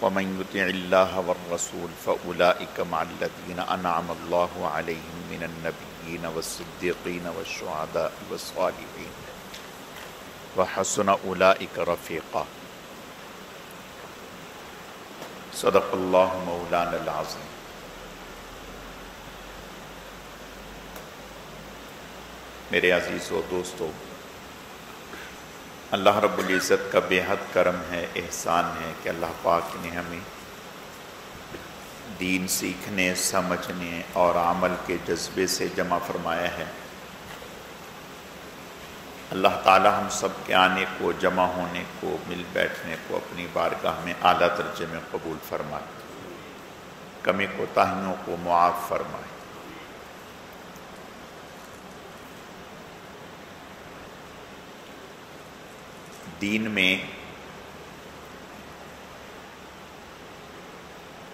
ومن يطع الله والرسول فأولئك مع الذين أنعم الله عليهم من النبيين والصديقين والشهداء والصالحين وحسن أولئك رفيقا صدق الله مولانا العظيم۔ میرے عزیز و دوستو، اللہ رب العزت کا بے حد کرم ہے، احسان ہے کہ اللہ پاک نے ہمیں دین سیکھنے، سمجھنے اور عمل کے جذبے سے جمع فرمایا ہے۔ اللہ تعالی ہم سب کے آنے کو، جمع ہونے کو، مل بیٹھنے کو اپنی بارگاہ میں اعلیٰ درجے میں قبول فرمائے، کمی کوتاہیوں کو معاف فرمائے۔ دین میں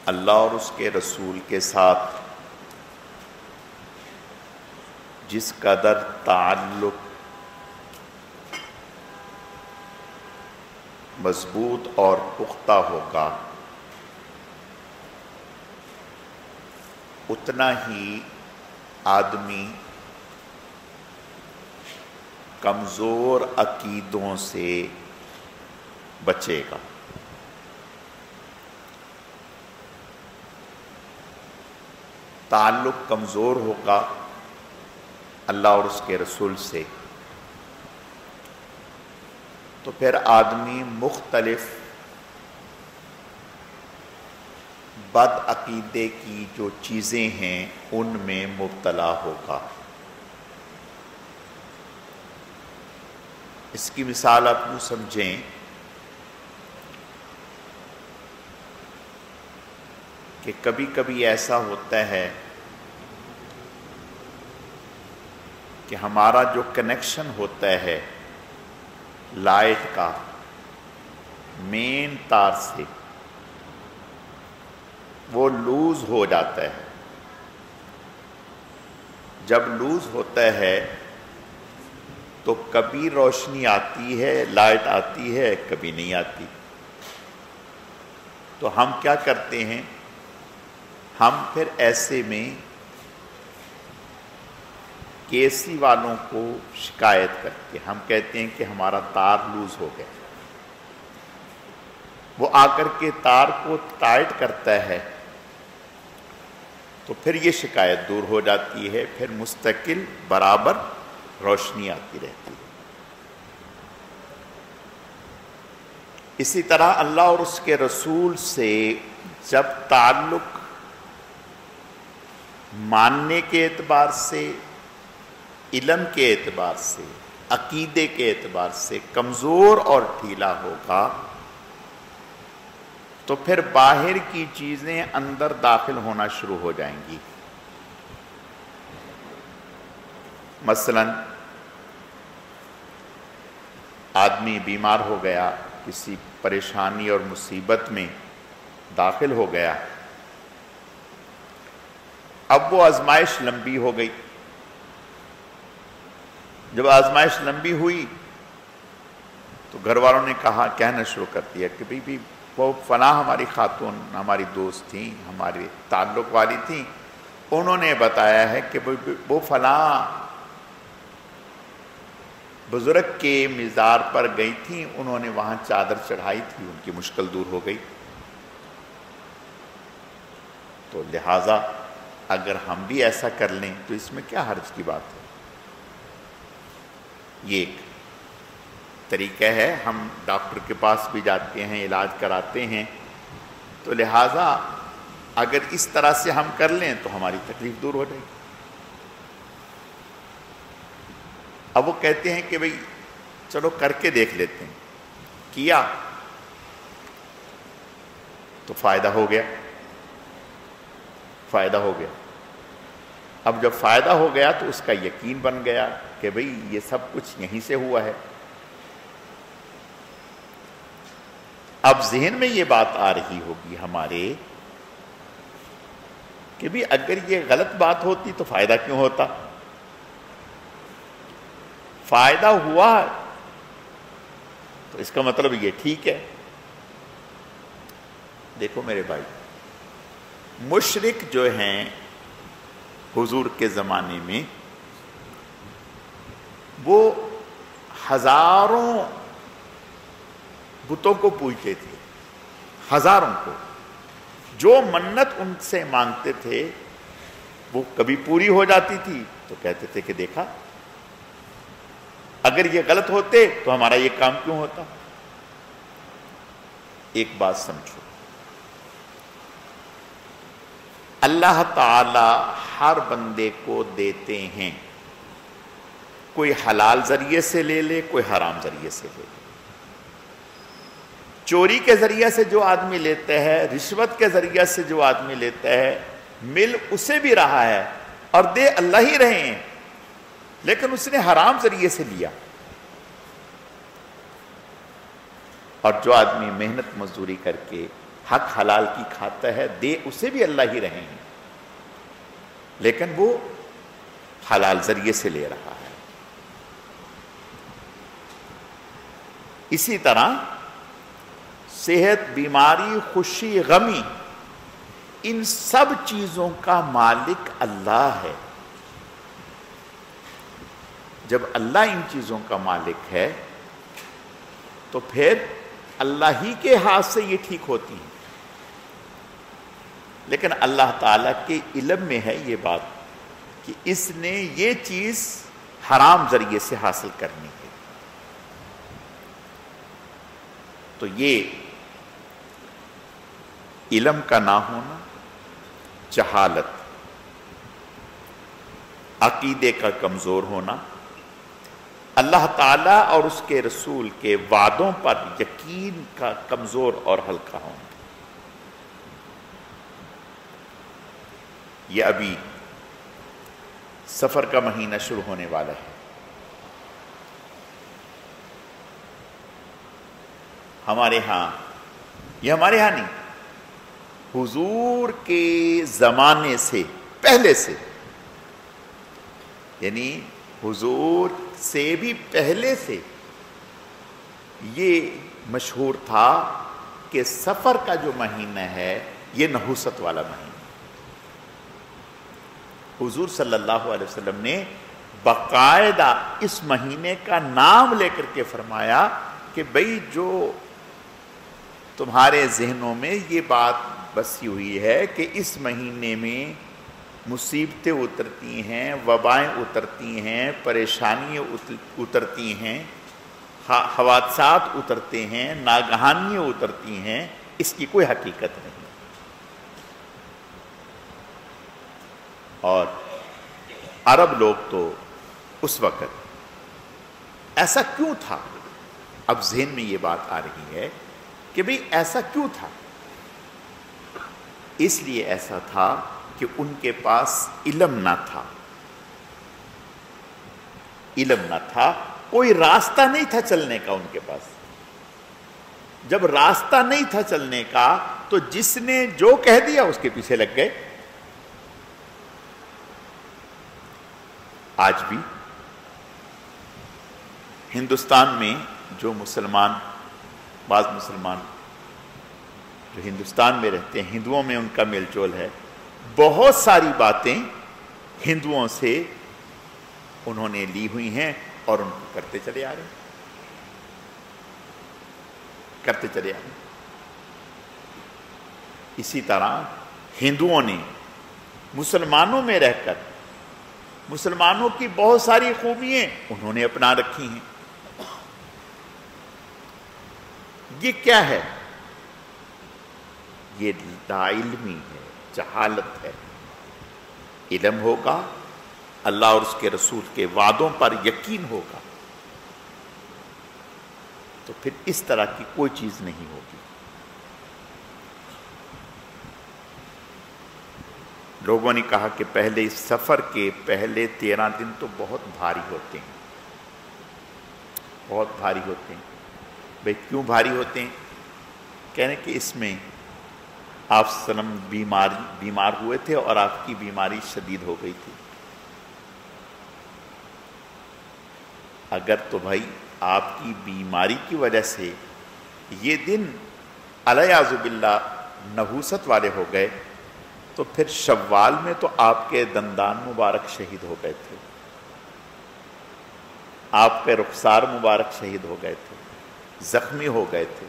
اللہ اور اس کے رسول کے ساتھ جس قدر تعلق مضبوط اور پختہ ہوگا، اتنا ہی آدمی کمزور عقیدوں سے بچے گا۔ تعلق کمزور ہوگا اللہ اور اس کے رسول سے تو پھر آدمی مختلف بد عقیدے کی جو چیزیں ہیں ان میں مبتلا ہوگا۔ اس کی مثال آپ یوں سمجھیں کہ کبھی کبھی ایسا ہوتا ہے کہ ہمارا جو کنیکشن ہوتا ہے لائٹ کا مین تار سے وہ لوز ہو جاتا ہے۔ جب لوز ہوتا ہے تو کبھی روشنی آتی ہے، لائٹ آتی ہے، کبھی نہیں آتی۔ تو ہم کیا کرتے ہیں؟ ہم پھر ایسے میں کیسی والوں کو شکایت کرتے ہیں، ہم کہتے ہیں کہ ہمارا تار لوز ہو گیا۔ وہ آ کر کے تار کو ٹائٹ کرتا ہے تو پھر یہ شکایت دور ہو جاتی ہے، پھر مستقل برابر روشنی آتی رہتی ہے۔ اسی طرح اللہ اور اس کے رسول سے جب تعلق ماننے کے اعتبار سے، علم کے اعتبار سے، عقیدے کے اعتبار سے کمزور اور ڈھیلا ہوگا تو پھر باہر کی چیزیں اندر داخل ہونا شروع ہو جائیں گی۔ مثلا آدمی بیمار ہو گیا، کسی پریشانی اور مصیبت میں داخل ہو گیا، اب وہ آزمائش لمبی ہو گئی۔ جب آزمائش لمبی ہوئی تو گھر والوں نے کہنا شروع کر دیا کہ بھی وہ فلاں ہماری خاتون ہماری دوست تھیں، ہمارے تعلق والی تھیں، انہوں نے بتایا ہے کہ وہ فلاں بزرگ کے مزار پر گئی تھیں، انہوں نے وہاں چادر چڑھائی تھی، ان کی مشکل دور ہو گئی۔ تو لہٰذا اگر ہم بھی ایسا کر لیں تو اس میں کیا حرج کی بات ہے؟ یہ ایک طریقہ ہے۔ ہم ڈاکٹر کے پاس بھی جاتے ہیں، علاج کراتے ہیں، تو لہٰذا اگر اس طرح سے ہم کر لیں تو ہماری تکلیف دور ہو جائے گی۔ اب وہ کہتے ہیں کہ بھئی چلو کر کے دیکھ لیتے ہیں، کیا تو فائدہ ہو گیا، فائدہ ہو گیا۔ اب جب فائدہ ہو گیا تو اس کا یقین بن گیا کہ بھئی یہ سب کچھ یہیں سے ہوا ہے۔ اب ذہن میں یہ بات آ رہی ہوگی ہمارے کہ بھی اگر یہ غلط بات ہوتی تو فائدہ کیوں ہوتا؟ فائدہ ہوا تو اس کا مطلب یہ ٹھیک ہے۔ دیکھو میرے بھائی، مشرک جو ہیں حضور کے زمانے میں وہ ہزاروں بتوں کو پوجتے تھے، ہزاروں کو. جو منت ان سے مانگتے تھے وہ کبھی پوری ہو جاتی تھی تو کہتے تھے کہ دیکھا اگر یہ غلط ہوتے تو ہمارا یہ کام کیوں ہوتا. ایک بات سمجھو، اللہ تعالی ہر بندے کو دیتے ہیں، کوئی حلال ذریعے سے لے لے، کوئی حرام ذریعے سے لے لے. چوری کے ذریعے سے جو آدمی لیتا ہے، رشوت کے ذریعے سے جو آدمی لیتا ہے، مل اسے بھی رہا ہے اور دے اللہ ہی رہے ہیں، لیکن اس نے حرام ذریعے سے لیا. اور جو آدمی محنت مزدوری کر کے حق حلال کی کھاتا ہے، دے اسے بھی اللہ ہی رہے ہیں، لیکن وہ حلال ذریعے سے لے رہا ہے. اسی طرح صحت، بیماری، خوشی، غمی، ان سب چیزوں کا مالک اللہ ہے. جب اللہ ان چیزوں کا مالک ہے تو پھر اللہ ہی کے ہاتھ سے یہ ٹھیک ہوتی ہیں. لیکن اللہ تعالیٰ کے علم میں ہے یہ بات کہ اس نے یہ چیز حرام ذریعے سے حاصل کرنی ہے. تو یہ علم کا نہ ہونا، جہالت، عقیدے کا کمزور ہونا، اللہ تعالیٰ اور اس کے رسول کے وعدوں پر یقین کا کمزور اور ہلکا ہونا. یہ ابھی سفر کا مہینہ شروع ہونے والا ہے. ہمارے ہاں، یہ ہمارے ہاں نہیں، حضور کے زمانے سے پہلے سے، یعنی حضور سے بھی پہلے سے یہ مشہور تھا کہ سفر کا جو مہینہ ہے یہ نحوست والا مہینہ. حضور صلی اللہ علیہ وسلم نے باقاعدہ اس مہینے کا نام لے کر کے فرمایا کہ بھئی جو تمہارے ذہنوں میں یہ بات بسی ہوئی ہے کہ اس مہینے میں مصیبتیں اترتی ہیں، وبائیں اترتی ہیں، پریشانیاں اترتی ہیں، حوادثات اترتے ہیں، ناگہانیاں اترتی ہیں، اس کی کوئی حقیقت نہیں. اور عرب لوگ تو اس وقت ایسا کیوں تھا؟ اب ذہن میں یہ بات آ رہی ہے کہ بھئی ایسا کیوں تھا؟ اس لیے ایسا تھا کہ ان کے پاس علم نہ تھا. علم نہ تھا، کوئی راستہ نہیں تھا چلنے کا ان کے پاس. جب راستہ نہیں تھا چلنے کا تو جس نے جو کہہ دیا اس کے پیچھے لگ گئے. آج بھی ہندوستان میں جو مسلمان، بعض مسلمان جو ہندوستان میں رہتے ہیں، ہندوؤں میں ان کا میل جول ہے، بہت ساری باتیں ہندوؤں سے انہوں نے لی ہوئی ہیں اور ان کو کرتے چلے آ رہے ہیں، کرتے چلے آ رہے ہیں. اسی طرح ہندوؤں نے مسلمانوں میں رہ کر مسلمانوں کی بہت ساری خوبیاں انہوں نے اپنا رکھی ہیں. یہ کیا ہے؟ یہ لا علمی ہے، جہالت ہے. علم ہوگا، اللہ اور اس کے رسول کے وعدوں پر یقین ہوگا، تو پھر اس طرح کی کوئی چیز نہیں ہوگی. لوگوں نے کہا کہ پہلے سفر کے پہلے 13 دن تو بہت بھاری ہوتے ہیں، بہت بھاری ہوتے ہیں. بھئی کیوں بھاری ہوتے ہیں؟ کہنے کہ اس میں آپ وسلم بیمار ہوئے تھے اور آپ کی بیماری شدید ہو گئی تھی. اگر تو بھائی آپ کی بیماری کی وجہ سے یہ دن علیہ باللہ نحوست والے ہو گئے تو پھر شوال میں تو آپ کے دندان مبارک شہید ہو گئے تھے، آپ کے رخسار مبارک شہید ہو گئے تھے، زخمی ہو گئے تھے،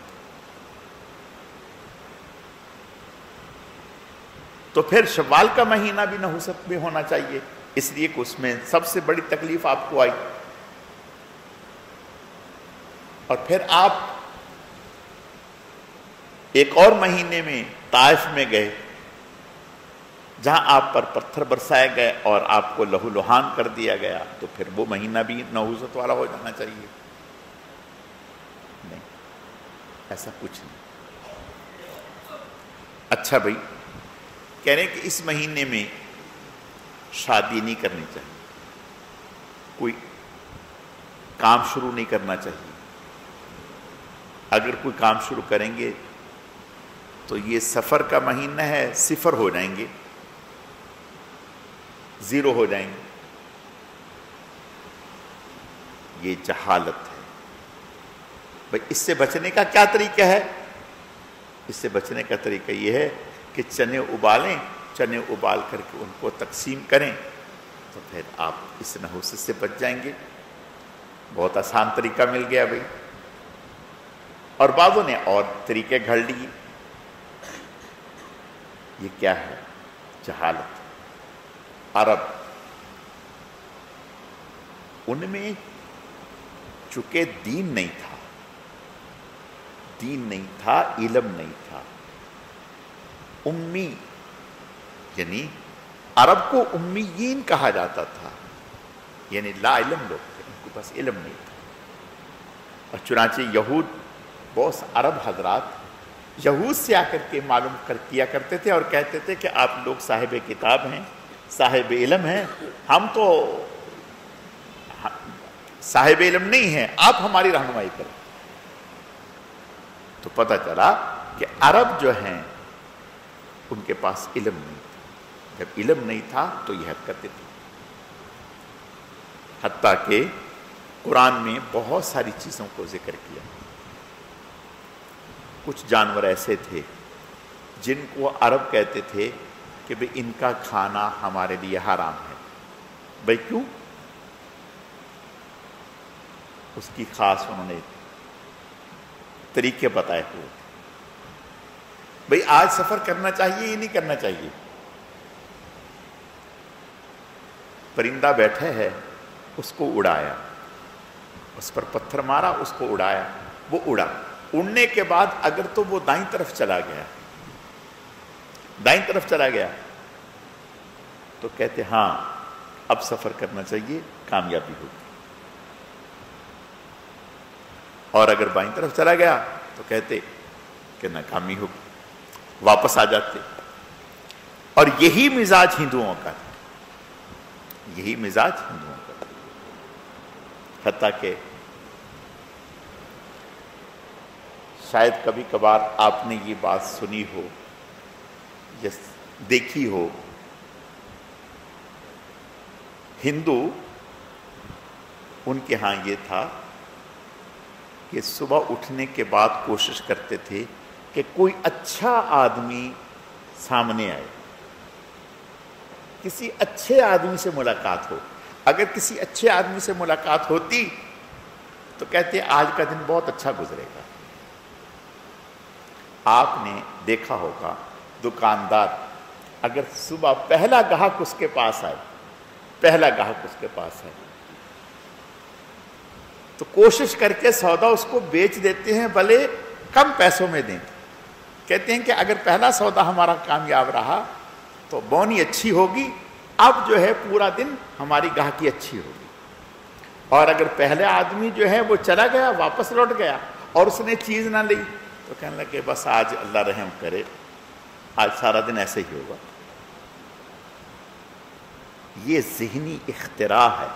تو پھر شوال کا مہینہ بھی نحوست میں ہونا چاہیے، اس لیے کہ اس میں سب سے بڑی تکلیف آپ کو آئی۔ اور پھر آپ ایک اور مہینے میں طائف میں گئے جہاں آپ پر پتھر برسائے گئے اور آپ کو لہو لہان کر دیا گیا، تو پھر وہ مہینہ بھی نحوست والا ہو جانا چاہیے؟ نہیں، ایسا کچھ نہیں۔ اچھا بھائی، کہہ رہے ہیں کہ اس مہینے میں شادی نہیں کرنی چاہیے، کوئی کام شروع نہیں کرنا چاہیے، اگر کوئی کام شروع کریں گے تو یہ سفر کا مہینہ ہے، صفر ہو جائیں گے، زیرو ہو جائیں گے، یہ جہالت ہے۔ بھائی اس سے بچنے کا کیا طریقہ ہے؟ اس سے بچنے کا طریقہ یہ ہے کہ چنے ابالیں، چنے ابال کر کے ان کو تقسیم کریں، تو پھر آپ اس نحوست سے بچ جائیں گے۔ بہت آسان طریقہ مل گیا بھائی۔ اور بعضوں نے اور طریقے گھڑ لیے۔ یہ کیا ہے؟ جہالت۔ عرب، ان میں چونکہ دین نہیں تھا، دین نہیں تھا، علم نہیں تھا، امی، یعنی عرب کو امیین کہا جاتا تھا، یعنی لا علم لوگ تھے، ان کو بس علم نہیں تھا۔ اور چنانچہ یہود، بہت عرب حضرات یہود سے آ کر کے معلوم کیا کرتے تھے اور کہتے تھے کہ آپ لوگ صاحب کتاب ہیں، صاحب علم ہیں، ہم تو صاحب علم نہیں ہیں، آپ ہماری رہنمائی کریں۔ تو پتہ چلا کہ عرب جو ہیں ان کے پاس علم نہیں تھا، جب علم نہیں تھا تو یہ حرکتیں تھیں۔ حتیٰ کہ قرآن میں بہت ساری چیزوں کو ذکر کیا۔ کچھ جانور ایسے تھے جن کو عرب کہتے تھے کہ بھئی ان کا کھانا ہمارے لیے حرام ہے۔ بھئی کیوں؟ اس کی خاص انہوں نے طریقے بتائے ہوئے۔ بھئی آج سفر کرنا چاہیے یا نہیں کرنا چاہیے؟ پرندہ بیٹھے ہے، اس کو اڑایا، اس پر پتھر مارا، اس کو اڑایا، وہ اڑا۔ اڑنے کے بعد اگر تو وہ دائیں طرف چلا گیا، دائیں طرف چلا گیا تو کہتے ہاں اب سفر کرنا چاہیے، کامیابی ہوگی۔ اور اگر بائیں طرف چلا گیا تو کہتے کہ ناکامی ہوگی، واپس آ جاتے۔ اور یہی مزاج ہندوؤں کا تھا، یہی مزاج ہندوؤں کا تھا۔ حتیٰ کہ شاید کبھی کبھار آپ نے یہ بات سنی ہو یا دیکھی ہو، ہندو ان کے ہاں یہ تھا کہ صبح اٹھنے کے بعد کوشش کرتے تھے کہ کوئی اچھا آدمی سامنے آئے، کسی اچھے آدمی سے ملاقات ہو۔ اگر کسی اچھے آدمی سے ملاقات ہوتی تو کہتے آج کا دن بہت اچھا گزرے گا۔ آپ نے دیکھا ہوگا دکاندار اگر صبح پہلا گاہک اس کے پاس آئے، پہلا گاہک اس کے پاس آئے تو کوشش کر کے سودا اس کو بیچ دیتے ہیں، بھلے کم پیسوں میں دیں۔ کہتے ہیں کہ اگر پہلا سودا ہمارا کامیاب رہا تو بونی اچھی ہوگی، اب جو ہے پورا دن ہماری گاہکی اچھی ہوگی۔ اور اگر پہلے آدمی جو ہے وہ چلا گیا، واپس لوٹ گیا اور اس نے چیز نہ لی تو کہنے لگے بس آج اللہ رحم کرے، آج سارا دن ایسے ہی ہوگا۔ یہ ذہنی اختراع ہے،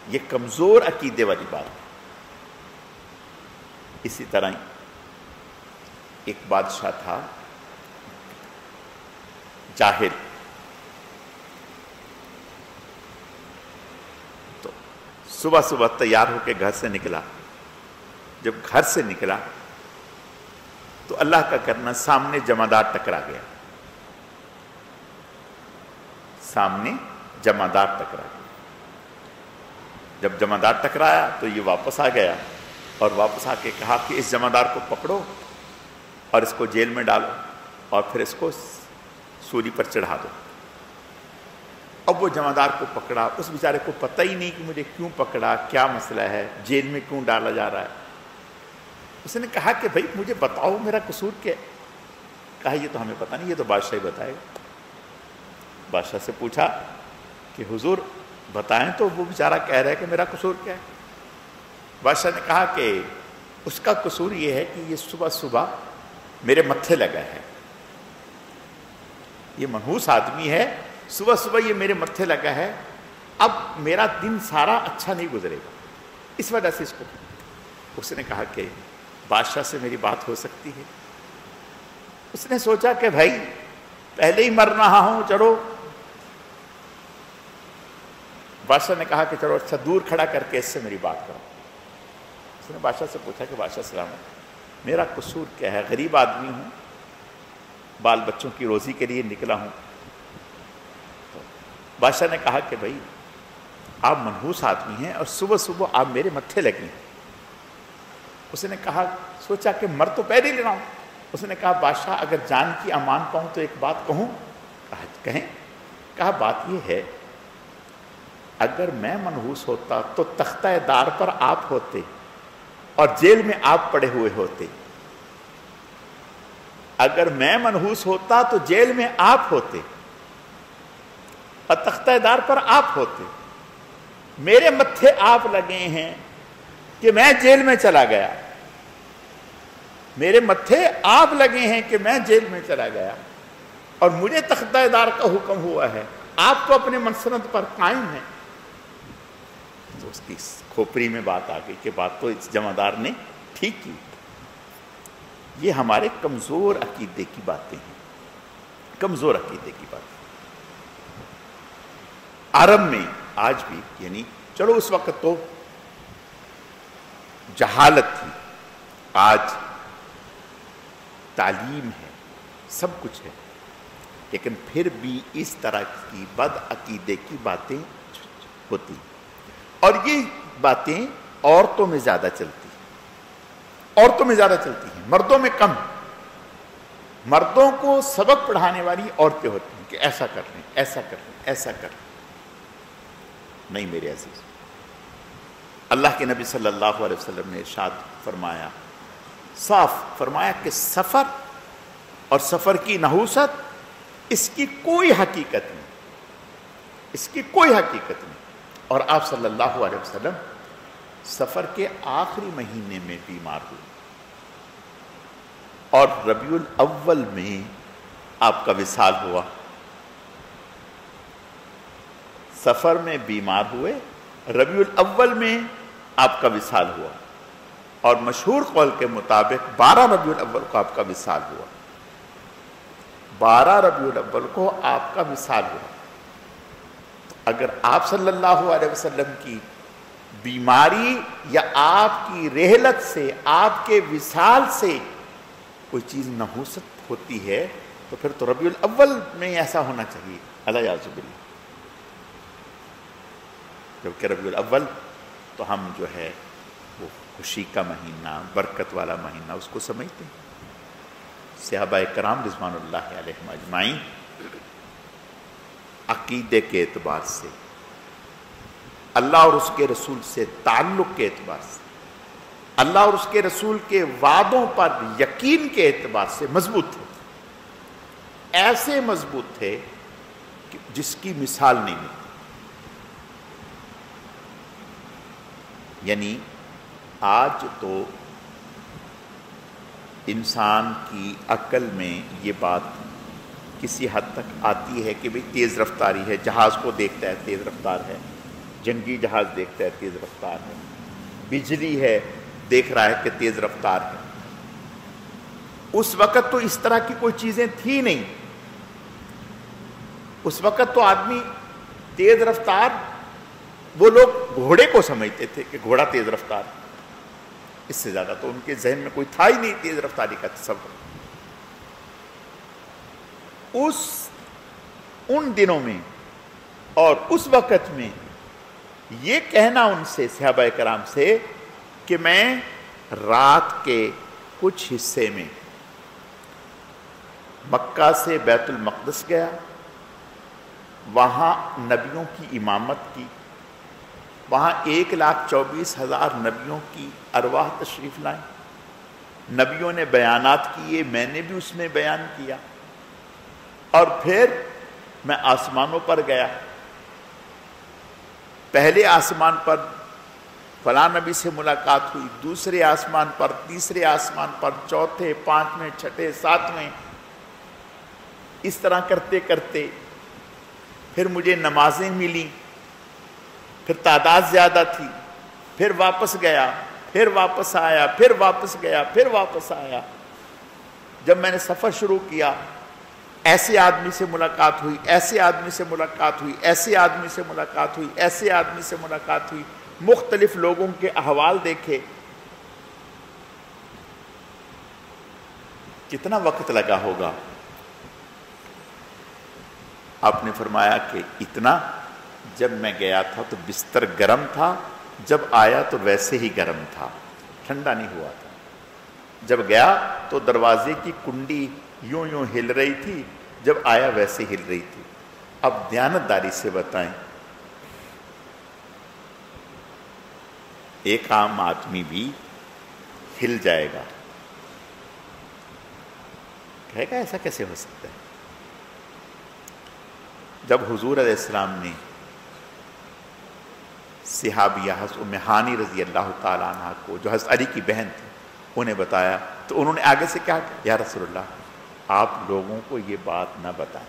یہ کمزور عقیدے والی بات ہے۔ اسی طرح ایک بادشاہ تھا جاہل، تو صبح صبح تیار ہو کے گھر سے نکلا۔ جب گھر سے نکلا تو اللہ کا کرنا سامنے جمعدار ٹکرا گیا، سامنے جمعدار ٹکرا گیا۔ جب جمعدار ٹکرایا تو یہ واپس آ گیا اور واپس آ کے کہا کہ اس جمعدار کو پکڑو اور اس کو جیل میں ڈالو اور پھر اس کو سولی پر چڑھا دو۔ اب وہ جمعدار کو پکڑا، اس بیچارے کو پتہ ہی نہیں کہ مجھے کیوں پکڑا، کیا مسئلہ ہے، جیل میں کیوں ڈالا جا رہا ہے۔ اس نے کہا کہ بھائی مجھے بتاؤ میرا قصور کیا ہے۔ کہا یہ تو ہمیں پتہ نہیں، یہ تو بادشاہ ہی بتائے گا۔ بادشاہ سے پوچھا کہ حضور بتائیں تو، وہ بیچارہ کہہ رہا ہے کہ میرا قصور کیا ہے۔ بادشاہ نے کہا کہ اس کا قصور یہ ہے کہ یہ صبح صبح میرے متھے لگا ہے، یہ منحوس آدمی ہے، صبح صبح یہ میرے متھے لگا ہے، اب میرا دن سارا اچھا نہیں گزرے گا، اس وجہ سے اس کو۔ اس نے کہا کہ بادشاہ سے میری بات ہو سکتی ہے؟ اس نے سوچا کہ بھائی پہلے ہی مر رہا ہوں، چلو۔ بادشاہ نے کہا کہ چلو اچھا دور کھڑا کر کے اس سے میری بات کرو۔ اس نے بادشاہ سے پوچھا کہ بادشاہ سلامت، میرا قصور کیا ہے؟ غریب آدمی ہوں، بال بچوں کی روزی کے لیے نکلا ہوں۔ بادشاہ نے کہا کہ بھائی آپ منحوس آدمی ہیں اور صبح صبح آپ میرے متھے لگیں۔ اس نے کہا، سوچا کہ مر تو پہلے ہی لینا ہوں۔ اس نے کہا بادشاہ اگر جان کی امان پاؤں تو ایک بات کہوں؟ کہا کہیں۔ کہا بات یہ ہے، اگر میں منحوس ہوتا تو تختہ دار پر آپ ہوتے اور جیل میں آپ پڑے ہوئے ہوتے، اگر میں منحوس ہوتا تو جیل میں آپ ہوتے اور تختہ دار پر آپ ہوتے۔ میرے متھے آپ لگے ہیں کہ میں جیل میں چلا گیا، میرے متھے آپ لگے ہیں کہ میں جیل میں چلا گیا اور مجھے تختہ دار کا حکم ہوا ہے، آپ تو اپنے منصرت پر قائم ہیں۔ تو اس کی کھوپڑی میں بات آ گئی کہ بات تو اس جمعدار نے ٹھیک کی۔ یہ ہمارے کمزور عقیدے کی باتیں ہیں، کمزور عقیدے کی باتیں۔ عرب میں آج بھی، یعنی چلو اس وقت تو جہالت تھی، آج تعلیم ہے، سب کچھ ہے، لیکن پھر بھی اس طرح کی بد عقیدے کی باتیں ہوتی، اور یہ باتیں عورتوں میں زیادہ چلتی ہیں، عورتوں میں زیادہ چلتی ہیں، مردوں میں کم۔ مردوں کو سبق پڑھانے والی عورتیں ہوتی ہیں کہ ایسا کر لیں، ایسا کر لیں، ایسا کر لیں۔ نہیں میرے عزیز، اللہ کے نبی صلی اللہ علیہ وسلم نے ارشاد فرمایا، صاف فرمایا کہ سفر اور سفر کی نحوست، اس کی کوئی حقیقت نہیں، اس کی کوئی حقیقت نہیں۔ اور آپ صلی اللہ علیہ وسلم سفر کے آخری مہینے میں بیمار ہوئے اور ربیع الاول میں آپ کا وصال ہوا۔ سفر میں بیمار ہوئے، ربیع الاول میں آپ کا وصال ہوا، اور مشہور قول کے مطابق 12 ربیع الاول کو آپ کا وصال ہوا، 12 ربیع الاول کو آپ کا وصال ہوا۔ اگر آپ صلی اللہ علیہ وسلم کی بیماری یا آپ کی رحلت سے، آپ کے وصال سے کوئی چیز نحوست ہوتی ہے تو پھر تو ربیع الاول میں ایسا ہونا چاہیے، الیاذ باللہ۔ جبکہ ربیع الاول تو ہم جو ہے وہ خوشی کا مہینہ، برکت والا مہینہ اس کو سمجھتے ہیں۔ صحابہ کرام رضوان اللہ علیہم اجمعین عقیدے کے اعتبار سے، اللہ اور اس کے رسول سے تعلق کے اعتبار سے، اللہ اور اس کے رسول کے وعدوں پر یقین کے اعتبار سے مضبوط تھے، ایسے مضبوط تھے کہ جس کی مثال نہیں ملتی۔ یعنی آج تو انسان کی عقل میں یہ بات کسی حد تک آتی ہے کہ بھئی تیز رفتاری ہے، جہاز کو دیکھتا ہے تیز رفتار ہے، جنگی جہاز دیکھتا ہے تیز رفتار ہے، بجلی ہے دیکھ رہا ہے کہ تیز رفتار ہے۔ اس وقت تو اس طرح کی کوئی چیزیں تھی نہیں، اس وقت تو آدمی تیز رفتار، وہ لوگ گھوڑے کو سمجھتے تھے کہ گھوڑا تیز رفتار، اس سے زیادہ تو ان کے ذہن میں کوئی تھا ہی نہیں تیز رفتاری کا تصور۔ ان دنوں میں اور اس وقت میں یہ کہنا ان سے، صحابہ کرام سے، کہ میں رات کے کچھ حصے میں مکہ سے بیت المقدس گیا، وہاں نبیوں کی امامت کی، وہاں 1,24,000 نبیوں کی ارواح تشریف لائیں، نبیوں نے بیانات کیے، میں نے بھی اس میں بیان کیا، اور پھر میں آسمانوں پر گیا، پہلے آسمان پر فلاں نبی سے ملاقات ہوئی، دوسرے آسمان پر، تیسرے آسمان پر، چوتھے، پانچویں، چھٹے، ساتویں، اس طرح کرتے کرتے پھر مجھے نمازیں ملیں، پھر تعداد زیادہ تھی، پھر واپس گیا، پھر واپس آیا، پھر واپس گیا، پھر واپس آیا۔ جب میں نے سفر شروع کیا، ایسے آدمی سے ملاقات ہوئی، ایسے آدمی سے ملاقات ہوئی، ایسے آدمی سے ملاقات ہوئی، ایسے آدمی سے ملاقات ہوئی، مختلف لوگوں کے احوال دیکھے۔ کتنا وقت لگا ہوگا؟ آپ نے فرمایا کہ اتنا، جب میں گیا تھا تو بستر گرم تھا، جب آیا تو ویسے ہی گرم تھا، ٹھنڈا نہیں ہوا تھا۔ جب گیا تو دروازے کی کنڈی یوں یوں ہل رہی تھی، جب آیا ویسے ہل رہی تھی۔ اب دیانتداری سے بتائیں، ایک عام آدمی بھی ہل جائے گا، کہے گا ایسا کیسے ہو سکتا ہے؟ جب حضور علیہ السلام نے صحابیہ حضرت ام ہانی رضی اللہ تعالیٰ عنہ کو، جو حضرت علی کی بہن تھی، انہیں بتایا تو انہوں نے آگے سے کہا کہ یا رسول اللہ آپ لوگوں کو یہ بات نہ بتائیں،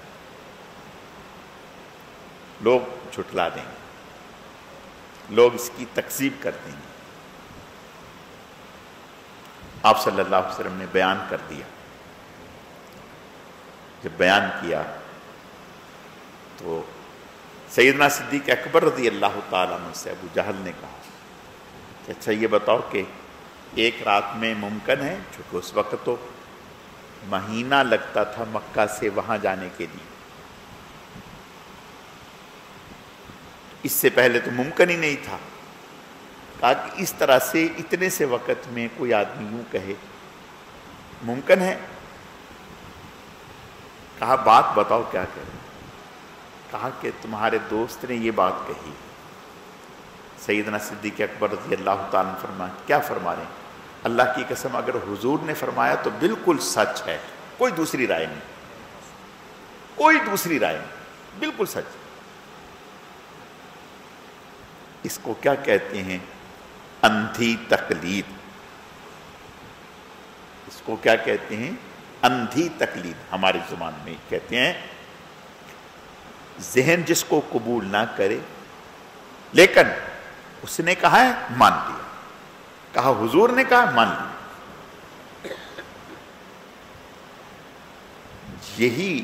لوگ جھٹلا دیں گے، لوگ اس کی تکذیب کر دیں گے۔ آپ صلی اللہ علیہ وسلم نے بیان کر دیا۔ جب بیان کیا تو سیدنا صدیق اکبر رضی اللہ تعالیٰ عنہ سے ابو جہل نے کہا کہ اچھا یہ بتاؤ کہ ایک رات میں ممکن ہے؟ چونکہ اس وقت تو مہینہ لگتا تھا مکہ سے وہاں جانے کے لیے، اس سے پہلے تو ممکن ہی نہیں تھا۔ کہا کہ اس طرح سے اتنے سے وقت میں کوئی آدمی یوں کہے ممکن ہے؟ کہا بات بتاؤ کیا کرے؟ کہا کہ تمہارے دوست نے یہ بات کہی۔ سیدنا صدیق اکبر رضی اللہ تعالیٰ عنہ فرمایا، کیا فرما رہے ہیں؟ اللہ کی قسم اگر حضور نے فرمایا تو بالکل سچ ہے، کوئی دوسری رائے نہیں، کوئی دوسری رائے نہیں، بالکل سچ۔ اس کو کیا کہتے ہیں؟ اندھی تقلید۔ اس کو کیا کہتے ہیں؟ اندھی تقلید۔ ہماری زبان میں کہتے ہیں ذہن جس کو قبول نہ کرے، لیکن اس نے کہا ہے مان لیا، کہا حضور نے کہا مان لیا۔ یہی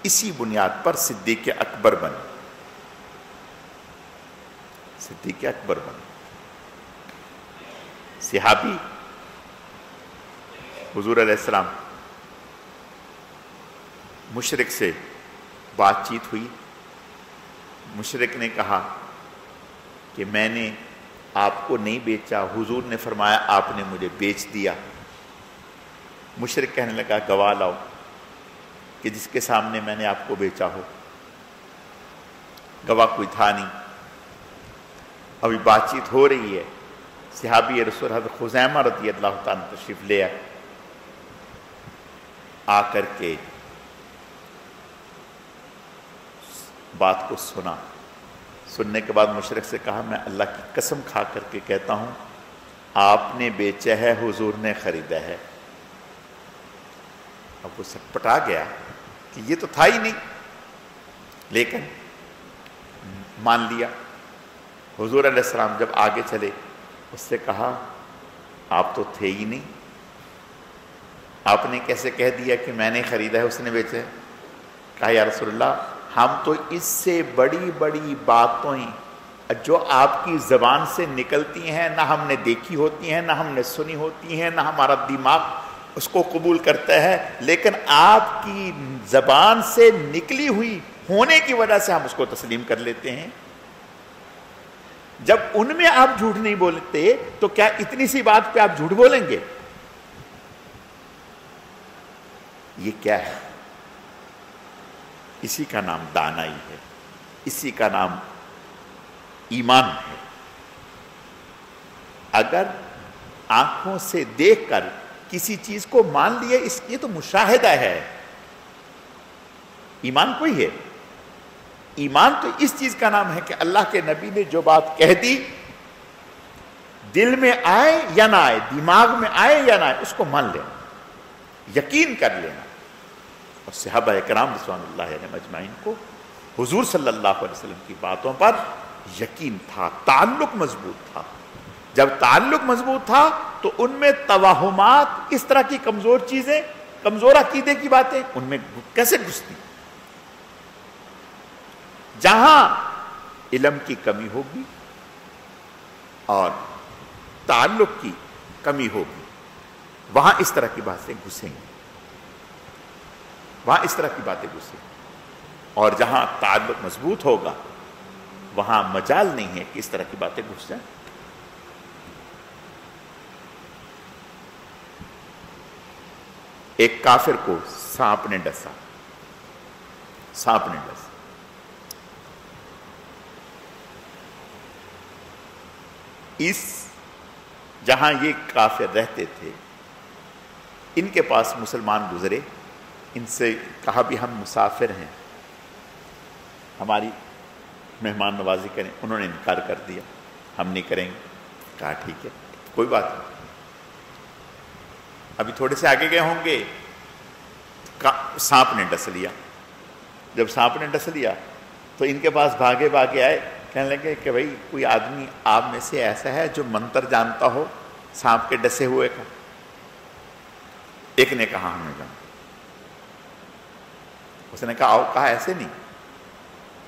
اسی بنیاد پر صدیق اکبر بنے، صدیق اکبر بنے۔ صحابی حضور علیہ السلام، مشرک سے بات چیت ہوئی، مشرک نے کہا کہ میں نے آپ کو نہیں بیچا، حضور نے فرمایا آپ نے مجھے بیچ دیا۔ مشرک کہنے لگا گواہ لاؤ کہ جس کے سامنے میں نے آپ کو بیچا ہو۔ گواہ کوئی تھا نہیں۔ ابھی بات چیت ہو رہی ہے، صحابی رسول حضرت خزیمہ رضی اللہ تعالیٰ تشریف لے آئے، آ کر کے بات کو سنا۔ سننے کے بعد مشرک سے کہا میں اللہ کی قسم کھا کر کے کہتا ہوں آپ نے بیچا ہے، حضور نے خریدا ہے۔ اب وہ سٹپٹا گیا کہ یہ تو تھا ہی نہیں، لیکن مان لیا۔ حضور علیہ السلام جب آگے چلے، اس سے کہا آپ تو تھے ہی نہیں، آپ نے کیسے کہہ دیا کہ میں نے خریدا ہے، اس نے بیچا ہے؟ کہا یا رسول اللہ ہم تو اس سے بڑی بڑی باتیں جو آپ کی زبان سے نکلتی ہیں نہ ہم نے دیکھی ہوتی ہیں، نہ ہم نے سنی ہوتی ہیں، نہ ہمارا دماغ اس کو قبول کرتا ہے، لیکن آپ کی زبان سے نکلی ہوئی ہونے کی وجہ سے ہم اس کو تسلیم کر لیتے ہیں. جب ان میں آپ جھوٹ نہیں بولتے تو کیا اتنی سی بات پہ آپ جھوٹ بولیں گے؟ یہ کیا ہے؟ اسی کا نام دانائی ہے، اسی کا نام ایمان ہے. اگر آنکھوں سے دیکھ کر کسی چیز کو مان لیے، یہ تو مشاہدہ ہے. ایمان کوئی ہے؟ ایمان تو اس چیز کا نام ہے کہ اللہ کے نبی نے جو بات کہہ دی، دل میں آئے یا نہ آئے، دماغ میں آئے یا نہ آئے، اس کو مان لینا، یقین کر لینا. اور صحابہ کرام رضوان اللہ علیہم اجمعین کو حضور صلی اللہ علیہ وسلم کی باتوں پر یقین تھا، تعلق مضبوط تھا. جب تعلق مضبوط تھا تو ان میں توہمات، اس طرح کی کمزور چیزیں، کمزور عقیدے کی باتیں ان میں کیسے گھستی؟ جہاں علم کی کمی ہوگی اور تعلق کی کمی ہوگی، وہاں اس طرح کی باتیں گھسیں گی، وہاں اس طرح کی باتیں گھسیں گی. اور جہاں تعلق مضبوط ہوگا وہاں مجال نہیں ہے کہ اس طرح کی باتیں گھس جائیں. ایک کافر کو سانپ نے ڈسا، سانپ نے ڈسا. اس جہاں یہ کافر رہتے تھے، ان کے پاس مسلمان گزرے، ان سے کہا بھی ہم مسافر ہیں، ہماری مہمان نوازی کریں. انہوں نے انکار کر دیا، ہم نہیں کریں گے. کہا ٹھیک ہے، کوئی بات نہیں. ابھی تھوڑے سے آگے گئے ہوں گے، سانپ نے ڈس لیا. جب سانپ نے ڈس لیا تو ان کے پاس بھاگے بھاگے آئے، کہنے لگے کہ بھائی کوئی آدمی آپ میں سے ایسا ہے جو منتر جانتا ہو سانپ کے ڈسے ہوئے کا؟ ایک نے کہا ہم نے جانا. اس نے کہا آؤ. کہا ایسے نہیں،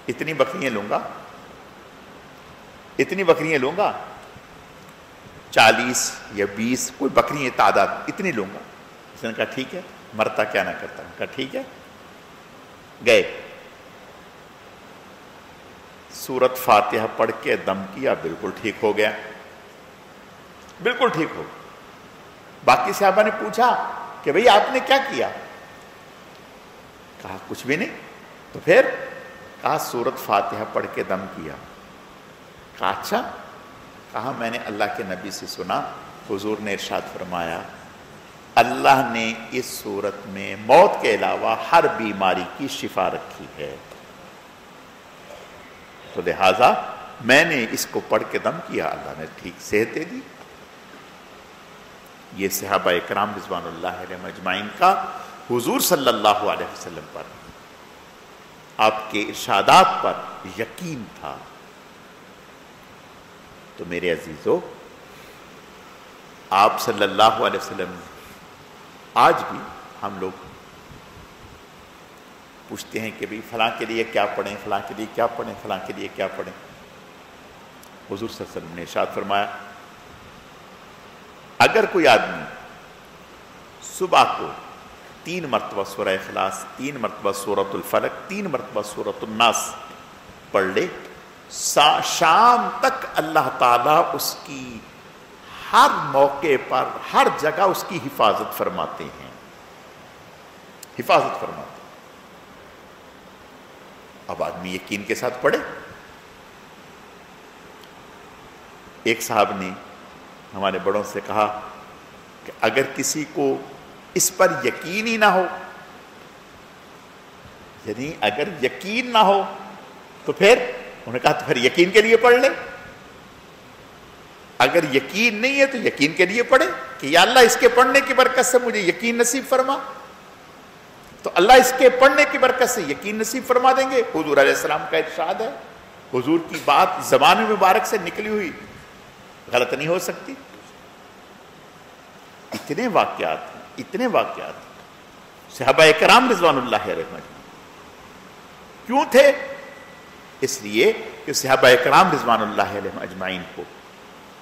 اتنی بکریاں لوں گا، اتنی بکریاں لوں گا، 40 یا 20 کوئی بکریاں تعداد اتنی لوں گا. اس نے کہا ٹھیک ہے، مرتا کیا نہ کرتا. کہا ٹھیک ہے. گئے، سورت فاتحہ پڑھ کے دم کیا، بالکل ٹھیک ہو گیا، بالکل ٹھیک ہو. باقی صحابہ نے پوچھا کہ بھئی آپ نے کیا کیا؟ کہا کچھ بھی نہیں. تو پھر کہا سورت فاتحہ پڑھ کے دم کیا. کہا اچھا. کہا میں نے اللہ کے نبی سے سنا، حضور نے ارشاد فرمایا اللہ نے اس صورت میں موت کے علاوہ ہر بیماری کی شفا رکھی ہے، تو لہذا میں نے اس کو پڑھ کے دم کیا، اللہ نے ٹھیک صحت دے دی. یہ صحابہ کرام رضوان اللہ علیہم اجمعین کا حضور صلی اللہ علیہ وسلم پر، آپ کے ارشادات پر یقین تھا. تو میرے عزیزو، آپ صلی اللہ علیہ وسلم، آج بھی ہم لوگ پوچھتے ہیں کہ بھئی فلاں کے لیے کیا پڑھیں، فلاں کے لیے کیا پڑھیں، فلاں کے لیے کیا پڑھیں. حضور صلی اللہ علیہ وسلم نے ارشاد فرمایا اگر کوئی آدمی صبح کو 3 مرتبہ سورہ اخلاص، 3 مرتبہ سورۃ الفلق، 3 مرتبہ سورۃ الناس پڑھ لے، شام تک اللہ تعالیٰ اس کی ہر موقع پر، ہر جگہ اس کی حفاظت فرماتے ہیں، حفاظت فرماتے ہیں. اب آدمی یقین کے ساتھ پڑھے. ایک صاحب نے ہمارے بڑوں سے کہا کہ اگر کسی کو اس پر یقین ہی نہ ہو، یعنی اگر یقین نہ ہو تو پھر انہوں نے کہا تو پھر یقین کے لیے پڑھ لے. اگر یقین نہیں ہے تو یقین کے لیے پڑھے کہ یا اللہ اس کے پڑھنے کی برکت سے مجھے یقین نصیب فرما. تو اللہ اس کے پڑھنے کی برکت سے یقین نصیب فرما دیں گے. حضور علیہ السلام کا ارشاد ہے، حضور کی بات زبان مبارک سے نکلی ہوئی غلط نہیں ہو سکتی. اتنے واقعات ہیں، اتنے واقعات ہیں. صحابہ کرام رضوان اللہ علیہم کیوں تھے؟ اس لیے کہ صحابہ کرام رضوان اللہ علیہم اجمعین کو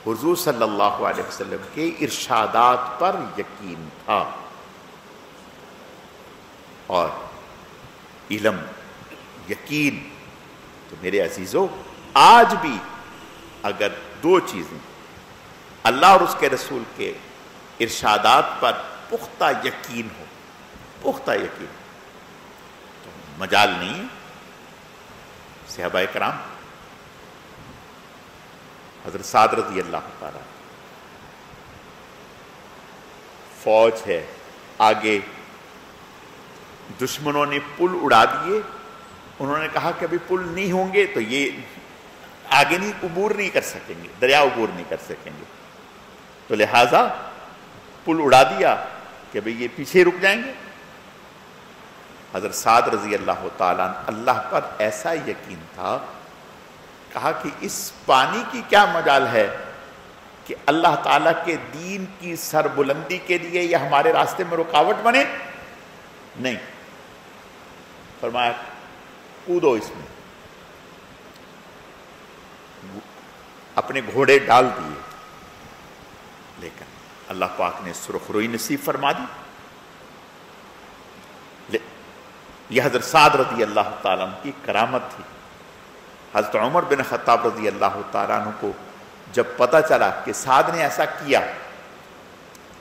حضور صلی اللہ علیہ وسلم کے ارشادات پر یقین تھا، اور علم، یقین. تو میرے عزیزو، آج بھی اگر دو چیزیں اللہ اور اس کے رسول کے ارشادات پر پختہ یقین ہو، پختہ یقین، تو مجال نہیں ہے. صحابہ کرام، حضرت سعد رضی اللہ تعالیٰ، فوج ہے آگے، دشمنوں نے پل اڑا دیے، انہوں نے کہا کہ ابھی پل نہیں ہوں گے تو یہ آگے نہیں عبور نہیں کر سکیں گے، دریا عبور نہیں کر سکیں گے، تو لہذا پل اڑا دیا کہ بھئی یہ پیچھے رک جائیں گے. حضرت سعد رضی اللہ تعالیٰ اللہ پر ایسا یقین تھا، کہا کہ اس پانی کی کیا مجال ہے کہ اللہ تعالیٰ کے دین کی سربلندی کے لیے یہ ہمارے راستے میں رکاوٹ بنے؟ نہیں. فرمایا کودو اس میں. اپنے گھوڑے ڈال دیے، لیکن اللہ پاک نے سرخ روئی نصیب فرما دی. یہ حضرت سعد رضی اللہ تعالیٰ عنہ کی کرامت تھی. حضرت عمر بن خطاب رضی اللہ تعالیٰ عنہ کو جب پتہ چلا کہ سعد نے ایسا کیا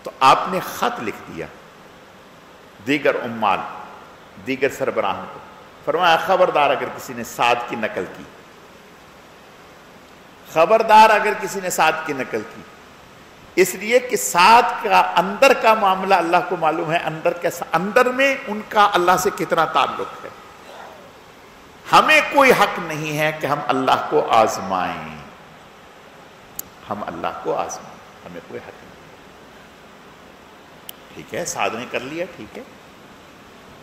تو آپ نے خط لکھ دیا دیگر عمال، دیگر سربراہوں کو. فرمایا خبردار اگر کسی نے سعد کی نقل کی، خبردار اگر کسی نے سعد کی نقل کی، اس لیے کہ سعد کا اندر کا معاملہ اللہ کو معلوم ہے، اندر میں ان کا اللہ سے کتنا تعلق ہے. ہمیں کوئی حق نہیں ہے کہ ہم اللہ کو آزمائیں، ہم اللہ کو آزمائیں، ہمیں کوئی حق نہیں. ٹھیک ہے سعد نے کر لیا، ٹھیک ہے،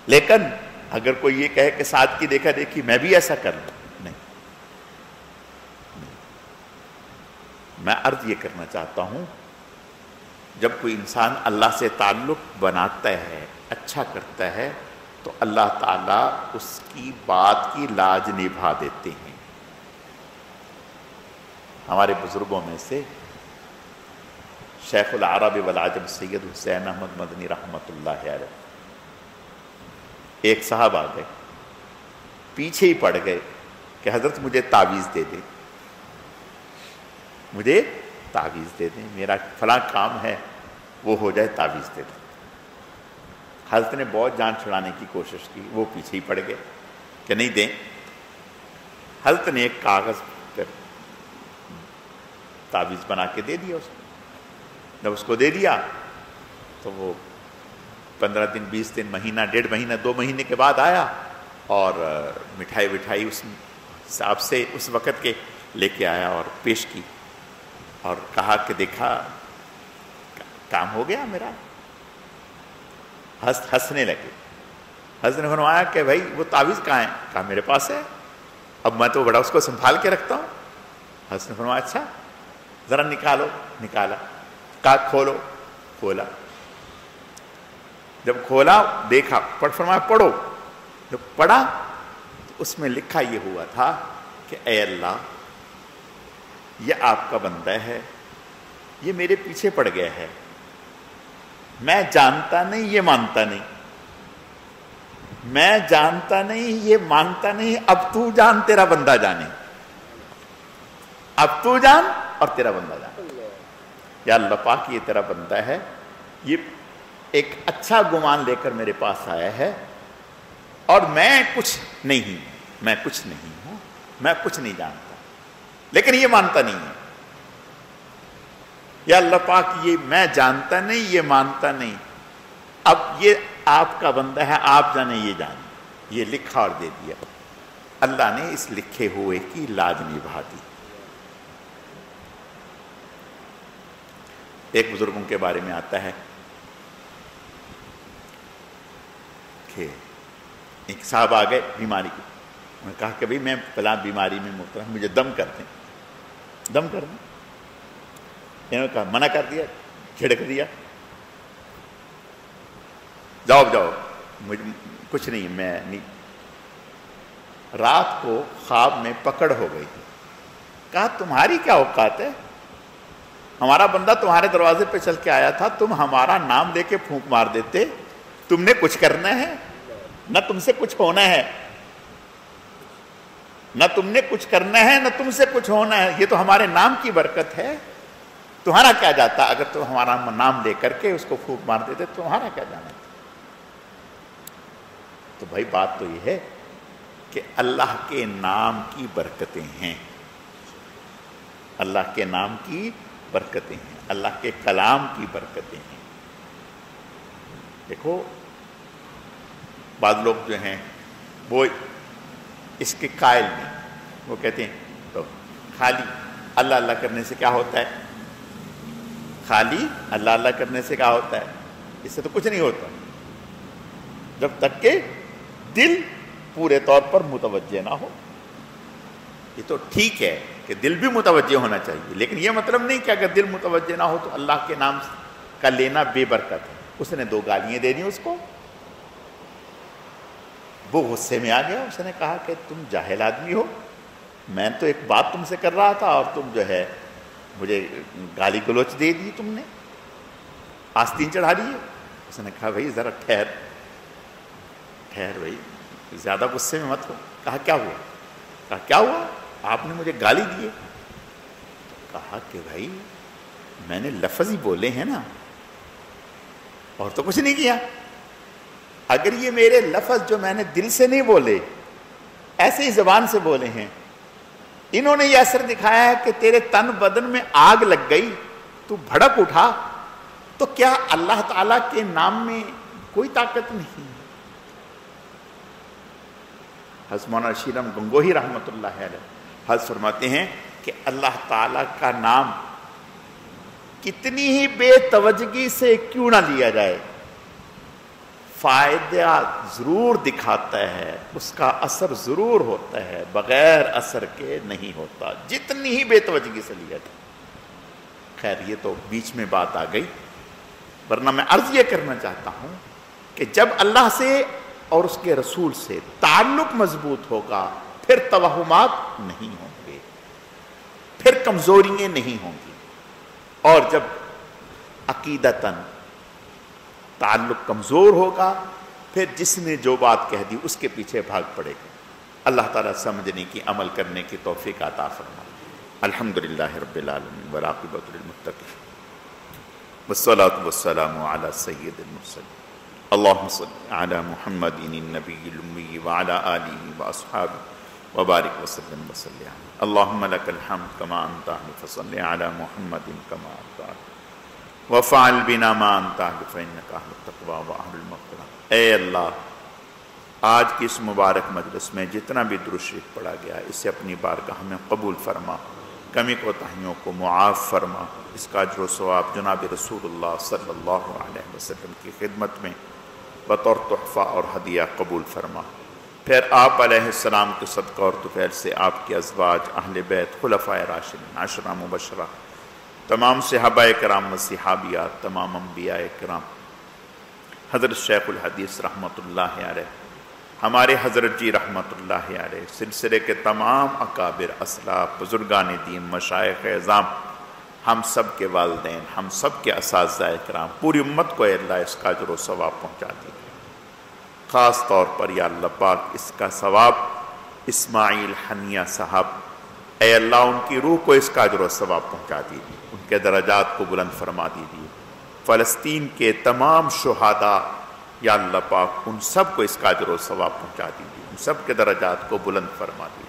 لیکن اگر کوئی یہ کہے کہ سعد کی دیکھا دیکھی میں بھی ایسا کر لوں، نہیں. میں عرض یہ کرنا چاہتا ہوں، جب کوئی انسان اللہ سے تعلق بناتا ہے، اچھا کرتا ہے، تو اللہ تعالیٰ اس کی بات کی لاج نبھا دیتے ہیں. ہمارے بزرگوں میں سے شیخ العرب والعجم سید حسین احمد مدنی رحمۃ اللہ علیہ ایک صاحب آ گئے، پیچھے ہی پڑ گئے کہ حضرت مجھے تعویذ دے دیں، مجھے تعویذ دے دیں، میرا فلاں کام ہے وہ ہو جائے، تعویذ دے دیں. حضرت نے بہت جان چھڑانے کی کوشش کی، وہ پیچھے ہی پڑ گئے کہ نہیں دیں. حضرت نے ایک کاغذ پر تعویذ بنا کے دے دیا اس کو. جب اس کو دے دیا تو وہ 15 دن 20 دن مہینہ 1.5 مہینہ 2 مہینے کے بعد آیا اور مٹھائی وٹھائی اس حساب سے اس وقت کے لے کے آیا اور پیش کی اور کہا کہ دیکھا کام ہو گیا میرا. ہنسنے لگے. حضرت نے فرمایا کہ بھائی وہ تعویذ کہاں ہے؟ کہا میرے پاس ہے، اب میں تو بڑا اس کو سنبھال کے رکھتا ہوں. حضرت نے فرمایا اچھا ذرا نکالو. نکالا. کہا کھولو. کھولا. جب کھولا دیکھا، فرمایا پڑھو. جب پڑھا تو اس میں لکھا یہ ہوا تھا کہ اے اللہ، یہ آپ کا بندہ ہے، یہ میرے پیچھے پڑ گیا ہے، میں جانتا نہیں یہ مانتا نہیں، میں جانتا نہیں یہ مانتا نہیں، اب تو جان تیرا بندہ جانے، اب تو جان اور تیرا بندہ جانے. یا اللہ پاک یہ تیرا بندہ ہے، یہ ایک اچھا گمان لے کر میرے پاس آیا ہے اور میں کچھ نہیں ہوں، میں کچھ نہیں جانتا، لیکن یہ مانتا نہیں ہے. یا اللہ پاک یہ میں جانتا نہیں یہ مانتا نہیں، اب یہ آپ کا بندہ ہے، آپ جانے یہ جانے. یہ لکھا اور دے دیا. اللہ نے اس لکھے ہوئے کی لاج نبھا دی. ایک بزرگوں کے بارے میں آتا ہے کہ ایک صاحب آ گئے بیماری کی، انہوں نے کہا کہ بھئی میں فلاں بیماری میں مبتلا ہوں، مجھے دم کر دیں. دم کر دیں. انہوں نے کہا منع کر دیا، جھڑک دیا، جاؤ مجھے کچھ نہیں، میں نہیں. رات کو خواب میں پکڑ ہو گئی تھی. کہا تمہاری کیا اوقات ہے؟ ہمارا بندہ تمہارے دروازے پہ چل کے آیا تھا، تم ہمارا نام لے کے پھونک مار دیتے، تم نے کچھ کرنا ہے؟ نہ تم سے کچھ ہونا ہے، نہ تم نے کچھ کرنا ہے، نہ تم سے کچھ ہونا ہے، یہ تو ہمارے نام کی برکت ہے، تمہارا کیا جاتا؟ اگر تم ہمارا نام لے کر کے اس کو پھونک مار دیتے تمہارا کیا جانا؟ تو بھائی بات تو یہ ہے کہ اللہ کے نام کی برکتیں ہیں، اللہ کے نام کی برکتیں ہیں، اللہ کے کلام کی برکتیں ہیں۔ دیکھو بعض لوگ جو ہیں وہ اس کے قائل نہیں، وہ کہتے ہیں تو خالی اللہ اللہ کرنے سے کیا ہوتا ہے؟ خالی اللہ اللہ کرنے سے کیا ہوتا ہے؟ اس سے تو کچھ نہیں ہوتا جب تک کہ دل پورے طور پر متوجہ نہ ہو۔ یہ تو ٹھیک ہے کہ دل بھی متوجہ ہونا چاہیے، لیکن یہ مطلب نہیں کہ اگر دل متوجہ نہ ہو تو اللہ کے نام کا لینا بے برکت ہے۔ اس نے 2 گالیاں دے دی اس کو، وہ غصے میں آ گیا، اس نے کہا کہ تم جاہل آدمی ہو، میں تو ایک بات تم سے کر رہا تھا اور تم جو ہے مجھے گالی گلوچ دے دی، تم نے آستین چڑھا دی ہے۔ اس نے کہا بھائی ذرا ٹھہر بھائی، زیادہ غصے میں مت ہو۔ کہا کیا ہوا؟ کہا کیا ہوا؟ آپ نے مجھے گالی دی ہے۔ کہا کہ بھائی میں نے لفظ ہی بولے ہیں نا، اور تو کچھ نہیں کیا۔ اگر یہ میرے لفظ جو میں نے دل سے نہیں بولے، ایسے ہی زبان سے بولے ہیں، انہوں نے یہ اثر دکھایا ہے کہ تیرے تن بدن میں آگ لگ گئی، تو بھڑک اٹھا، تو کیا اللہ تعالیٰ کے نام میں کوئی طاقت نہیں؟ حضرت مولانا شیرم گنگوہی رحمۃ اللہ علیہ حضرت فرماتے ہیں کہ اللہ تعالیٰ کا نام کتنی ہی بے توجگی سے کیوں نہ لیا جائے، فائدہ ضرور دکھاتا ہے، اس کا اثر ضرور ہوتا ہے، بغیر اثر کے نہیں ہوتا، جتنی ہی بے توجگی سے لیا جائے۔ خیر یہ تو بیچ میں بات آ گئی، ورنہ میں عرض یہ کرنا چاہتا ہوں کہ جب اللہ سے اور اس کے رسول سے تعلق مضبوط ہوگا، پھر توہمات نہیں ہوں گے، پھر کمزوریاں نہیں ہوں گی، اور جب عقیدتاً تعلق کمزور ہوگا، پھر جس نے جو بات کہہ دی اس کے پیچھے بھاگ پڑے گا۔ اللہ تعالیٰ سمجھنے کی، عمل کرنے کی توفیق عطا فرمائے۔ الحمدللہ رب العالمین والعاقبۃ للمتقین والصلاة والسلام علی سید المرسلین اللہم صل علی محمد النبی الامی وعلی آلہ واصحابہ وبارک وسلم وسلم۔ اللہم لک الحمد کما انت اہل، فصل علی محمد کما انت اہل، وفعل بنا ما انت اہل، فانک اہل التقوی واہل المغفرہ۔ اے اللہ، آج کی اس مبارک مجلس میں جتنا بھی درود شریف پڑھا گیا، اسے اپنی بارگاہ میں قبول فرما، کمی کوتاہیوں کو معاف فرما، اس کا اجر و ثواب جناب رسول اللہ صلی اللہ علیہ وسلم کی خدمت میں بطور تحفہ اور ہدیہ قبول فرما۔ پھر آپ علیہ السلام کے صدقہ اور طفیل سے آپ کے ازواج، اہل بیت، خلفائے راشدین، عشرہ مبشرہ، تمام صحابہ کرام و صحابیات، تمام انبیاء کرام، حضرت شیخ الحدیث رحمۃ اللہ علیہ، ہمارے حضرت جی رحمۃ اللہ علیہ، سلسلے کے تمام اکابر، اسلاف، بزرگان دین، مشائخ اعظام، ہم سب کے والدین، ہم سب کے اساتذہ کرام، پوری امت کو اے اللہ اس کا اجر و ثواب پہنچا دیجیے۔ خاص طور پر یا اللہ پاک اس کا ثواب اسماعیل حنیہ صاحب، اے اللہ ان کی روح کو اس کا اجر و ثواب پہنچا دیجیے، ان کے درجات کو بلند فرما دیجیے۔ فلسطین کے تمام شہداء، یا اللہ پاک ان سب کو اس کا اجر و ثواب پہنچا دیجیے، ان سب کے درجات کو بلند فرما دیجیے۔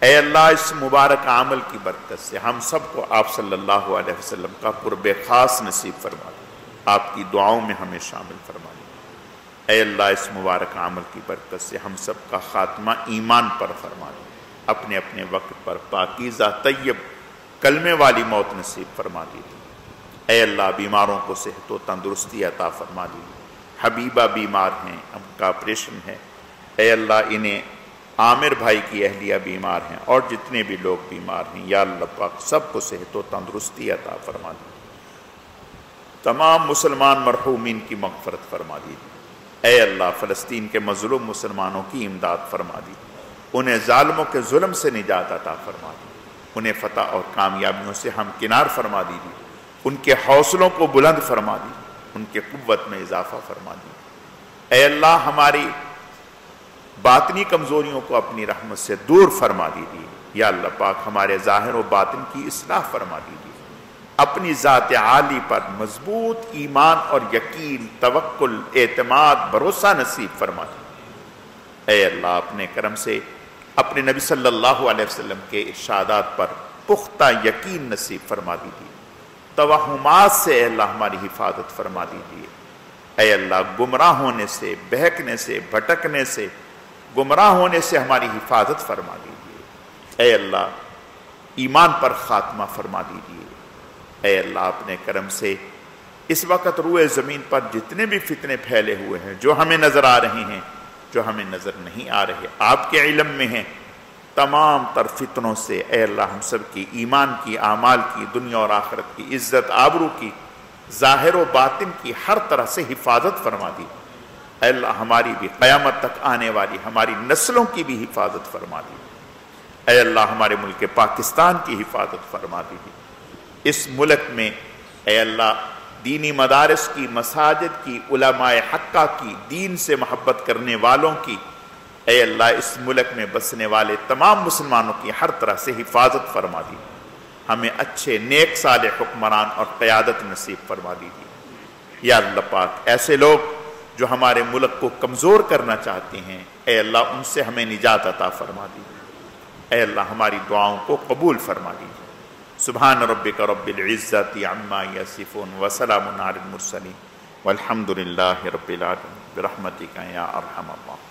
اے اللہ اس مبارک عمل کی برکت سے ہم سب کو آپ صلی اللہ علیہ وسلم کا قرب خاص نصیب فرما دیجیے، آپ کی دعاؤں میں ہمیں شامل فرما دیجیے۔ اے اللہ اس مبارک عمل کی برکت سے ہم سب کا خاتمہ ایمان پر فرما دیجیے، اپنے اپنے وقت پر پاکیزہ طیب کلمے والی موت نصیب فرما دیجیے۔ اے اللہ بیماروں کو صحت و تندرستی عطا فرما دیجیے۔ حبیبہ بیمار ہیں، ان کا آپریشن ہے، اے اللہ انہیں، عامر بھائی کی اہلیہ بیمار ہیں، اور جتنے بھی لوگ بیمار ہیں، یا اللہ پاک سب کو صحت و تندرستی عطا فرما دیجیے۔ تمام مسلمان مرحومین کی مغفرت فرما دیجیے۔ اے اللہ فلسطین کے مظلوم مسلمانوں کی امداد فرما دیجیے، انہیں ظالموں کے ظلم سے نجات عطا فرما دیجیے۔ انہیں فتح اور کامیابیوں سے ہمکنار فرما دیجیے، ان کے حوصلوں کو بلند فرما دیجیے، ان کے قوت میں اضافہ فرما دیجیے۔ اے اللہ ہماری باطنی کمزوریوں کو اپنی رحمت سے دور فرما دیجیے۔ یا اللہ پاک ہمارے ظاہر و باطن کی اصلاح فرما دیجیے، اپنی ذات عالی پر مضبوط ایمان اور یقین، توکل، اعتماد، بھروسہ نصیب فرما دیجیے۔ اے اللہ اپنے کرم سے اپنے نبی صلی اللہ علیہ وسلم کے ارشادات پر پختہ یقین نصیب فرما دیجیے، توہمات سے اے اللہ ہماری حفاظت فرما دیجیے۔ اے اللہ گمراہ ہونے سے، بہکنے سے، بھٹکنے سے، گمراہ ہونے سے ہماری حفاظت فرما دیجیے۔ اے اللہ ایمان پر خاتمہ فرما دیجیے۔ اے اللہ اپنے کرم سے اس وقت روئے زمین پر جتنے بھی فتنے پھیلے ہوئے ہیں، جو ہمیں نظر آ رہے ہیں، جو ہمیں نظر نہیں آ رہے، آپ کے علم میں ہیں، تمام تر فتنوں سے اے اللہ ہم سب کی ایمان کی، اعمال کی، دنیا اور آخرت کی، عزت آبرو کی، ظاہر و باطن کی ہر طرح سے حفاظت فرما دی۔ اے اللہ ہماری بھی قیامت تک آنے والی ہماری نسلوں کی بھی حفاظت فرما دی۔ اے اللہ ہمارے ملک پاکستان کی حفاظت فرما دیجیے۔ اس ملک میں اے اللہ دینی مدارس کی، مساجد کی، علماء حقہ کی، دین سے محبت کرنے والوں کی، اے اللہ اس ملک میں بسنے والے تمام مسلمانوں کی ہر طرح سے حفاظت فرما دیجیے۔ ہمیں اچھے نیک صالح حکمران اور قیادت نصیب فرما دیجیے۔ یا اللہ پاک ایسے لوگ جو ہمارے ملک کو کمزور کرنا چاہتے ہیں، اے اللہ ان سے ہمیں نجات عطا فرما دیجیے۔ اے اللہ ہماری دعاؤں کو قبول فرما دیجیے۔ سبحان ربک رب العزت عما یصفون وسلام علی المرسلین والحمد للہ رب العالمین برحمتک یا ارحم الراحمین۔